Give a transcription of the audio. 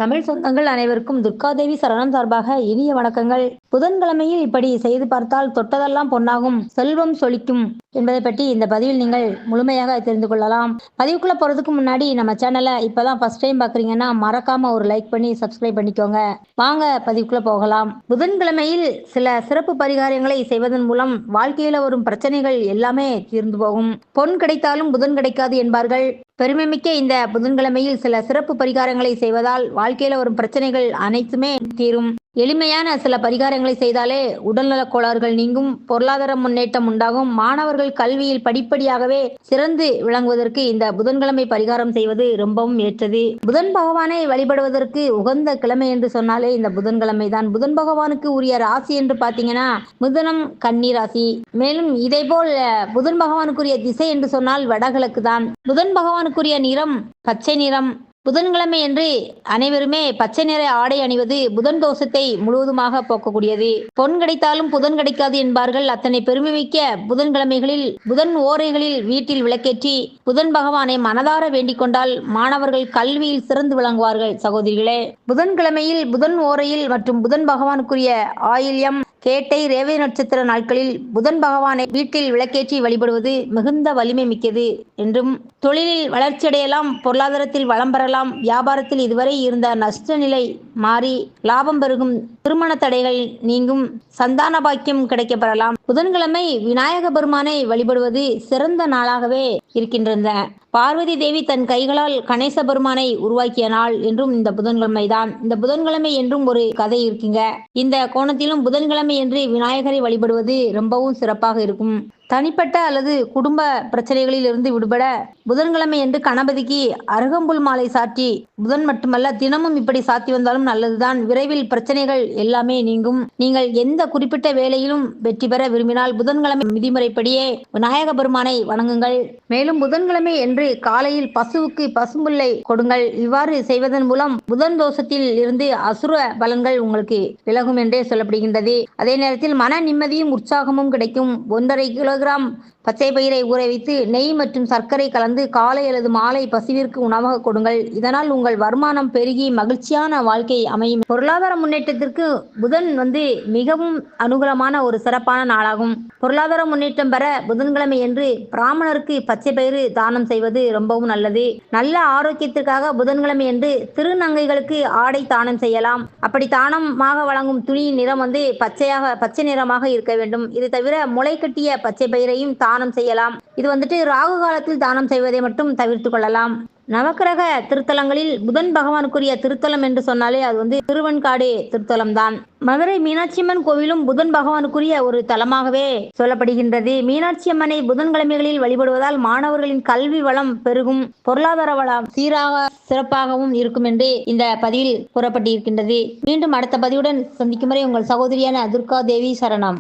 தமிழ் சொந்தங்கள் அனைவருக்கும் துர்காதேவி சரணம் சார்பாக இனிய வணக்கங்கள். புதன்கிழமையில் இப்படி செய்து பார்த்தால் தொட்டதெல்லாம் பொன்னாகும், செல்வம் சொலிக்கும் என்பதை பற்றி இந்த பதிவில் நீங்கள் முழுமையாக தெரிந்து கொள்ளலாம். பதிவுக்குள்ள போறதுக்கு முன்னாடி நம்ம சேனலை இப்பதான் ஃபர்ஸ்ட் டைம் பாக்குறீங்கன்னா மறக்காம ஒரு லைக் பண்ணி சப்ஸ்கிரைப் பண்ணிக்கோங்க. வாங்க பதிவுக்குள்ள போகலாம். புதன்கிழமையில் சில சிறப்பு பரிகாரங்களை செய்வதன் மூலம் வாழ்க்கையில வரும் பிரச்சனைகள் எல்லாமே தீர்ந்து போகும். பொன் கிடைத்தாலும் புதன் கிடைக்காது என்பார்கள். பெருமைமிக்க இந்த புதன்கிழமையில் சில சிறப்பு பரிகாரங்களை செய்வதால் வாழ்க்கையில வரும் பிரச்சனைகள் அனைத்துமே தீரும். எளிமையான சில பரிகாரங்களை செய்தாலே உடல்நலக் கோளாறுகள் நீங்கும், பொருளாதார முன்னேற்றம் உண்டாகும். மாணவர்கள் கல்வியில் படிப்படியாகவே சிறந்து விளங்குவதற்கு இந்த புதன்கிழமை பரிகாரம் செய்வது ரொம்பவும் ஏற்றது. புதன் பகவானை வழிபடுவதற்கு உகந்த கிழமை என்று சொன்னாலே இந்த புதன்கிழமை தான். புதன் பகவானுக்கு உரிய ராசி என்று பார்த்தீங்கன்னா மிதுனம், கன்னி ராசி. மேலும் இதே போல் புதன் பகவானுக்குரிய திசை என்று சொன்னால் வடகிழக்கு தான். புதன் பகவானுக்குரிய நிறம் பச்சை நிறம். புதன்கிழமை என்று அனைவருமே பச்சை நிற ஆடை அணிவது புதன் தோஷத்தை முழுவதுமாக போக்கக்கூடியது. பொன் கிடைத்தாலும் புதன் கிடைக்காது என்பார்கள். அத்தனை பெருமைமிக்க புதன்கிழமைகளில் புதன் ஓரைகளில் வீட்டில் விளக்கேற்றி புதன் பகவானை மனதார வேண்டிக் கொண்டால் மாணவர்கள் கல்வியில் சிறந்து விளங்குவார்கள். சகோதரிகளே, புதன்கிழமையில் புதன் ஓரையில் மற்றும் புதன் பகவானுக்குரிய ஆயில்யம், கேட்டை, ரேவதி நட்சத்திர நாட்களில் புதன் பகவானை வீட்டில் விளக்கேற்றி வழிபடுவது மிகுந்த வலிமை மிக்கது என்றும், தொழிலில் வளர்ச்சியடையலாம், பொருளாதாரத்தில் வளம் பெறலாம், வியாபாரத்தில் இதுவரை இருந்த நஷ்ட நிலை மாறி லாபம் பெருகும், திருமண தடைகள் நீங்கும், சந்தான பாக்கியம் கிடைக்கப்பெறலாம். புதன்கிழமை விநாயக பெருமானை வழிபடுவது சிறந்த நாளாகவே இருக்கின்றன. பார்வதி தேவி தன் கைகளால் கணேச பெருமானை உருவாக்கிய நாள் என்றும் இந்த புதன்கிழமை தான். இந்த புதன்கிழமை என்றும் ஒரு கதை இருக்குங்க. இந்த கோணத்திலும் புதன்கிழமை என்று விநாயகரை வழிபடுவது ரொம்பவும் சிறப்பாக இருக்கும். தனிப்பட்ட அல்லது குடும்ப பிரச்சனைகளில் இருந்து விடுபட புதன்கிழமை என்று கணபதிக்கு அருகம்புல் மாலை சாற்றி, புதன் மட்டுமல்ல தினமும் இப்படி சாத்தி வந்தாலும் நல்லதுதான். விரைவில் பிரச்சனைகள் எல்லாமே நீங்கும். நீங்கள் எந்த குறிப்பிட்ட வேலையிலும் வெற்றி பெற விரும்பினால் புதன்கிழமை விதிமுறைப்படியே விநாயக பெருமானை வணங்குங்கள். மேலும் புதன்கிழமை என்று காலையில் பசுவுக்கு பசும்புல்லை கொடுங்கள். இவ்வாறு செய்வதன் மூலம் புதன் தோஷத்தில் இருந்து அசுர பலன்கள் உங்களுக்கு விலகும் என்றே சொல்லப்படுகின்றது. அதே நேரத்தில் மன நிம்மதியும் உற்சாகமும் கிடைக்கும். 1.5 கிலோகிராம் பச்சை பயிரை ஊற வைத்து நெய் மற்றும் சர்க்கரை கலந்து காலை அல்லது மாலை பசுவிற்கு உணவாக கொடுங்கள். இதனால் உங்கள் வருமானம் பெருகி மகிழ்ச்சியான வாழ்க்கை அமையும். பொருளாதார முன்னேற்றத்திற்கு புதன் மிகவும் அனுகூலமான ஒரு சிறப்பான நாளாகும். பொருளாதார முன்னேற்றம் பெற புதன்கிழமை என்று பிராமணருக்கு பச்சை பயிறு தானம் செய்வது ரொம்பவும் நல்லது. நல்ல ஆரோக்கியத்திற்காக புதன்கிழமை என்று திருநங்கைகளுக்கு ஆடை தானம் செய்யலாம். அப்படி தானமாக வழங்கும் துணியின் நிறம் பச்சை நிறமாக இருக்க வேண்டும். இது தவிர முளை கட்டிய பச்சை பயிரையும் தானம் செய்யலாம். இது ராகு காலத்தில் தானம் செய்வதை மட்டும் தவிர்த்து கொள்ளலாம். நவக்கிரக திருத்தலங்களில் புதன் பகவானுக்குரிய திருத்தலம் என்று சொன்னாலே அது திருவெண்காடு திருத்தலம் தான். மதுரை மீனாட்சியம்மன் கோவிலும் புதன் பகவானுக்குரிய ஒரு தலமாகவே சொல்லப்படுகின்றது. மீனாட்சி அம்மனை புதன்கிழமைகளில் வழிபடுவதால் மாணவர்களின் கல்வி வளம் பெருகும், பொருளாதார வளம் சீராக சிறப்பாகவும் இருக்கும் என்று இந்த பதிவில் கூறப்பட்டிருக்கின்றது. மீண்டும் அடுத்த பதிவுடன் சந்திக்கும் வரை உங்கள் சகோதரியான துர்காதேவி சரணம்.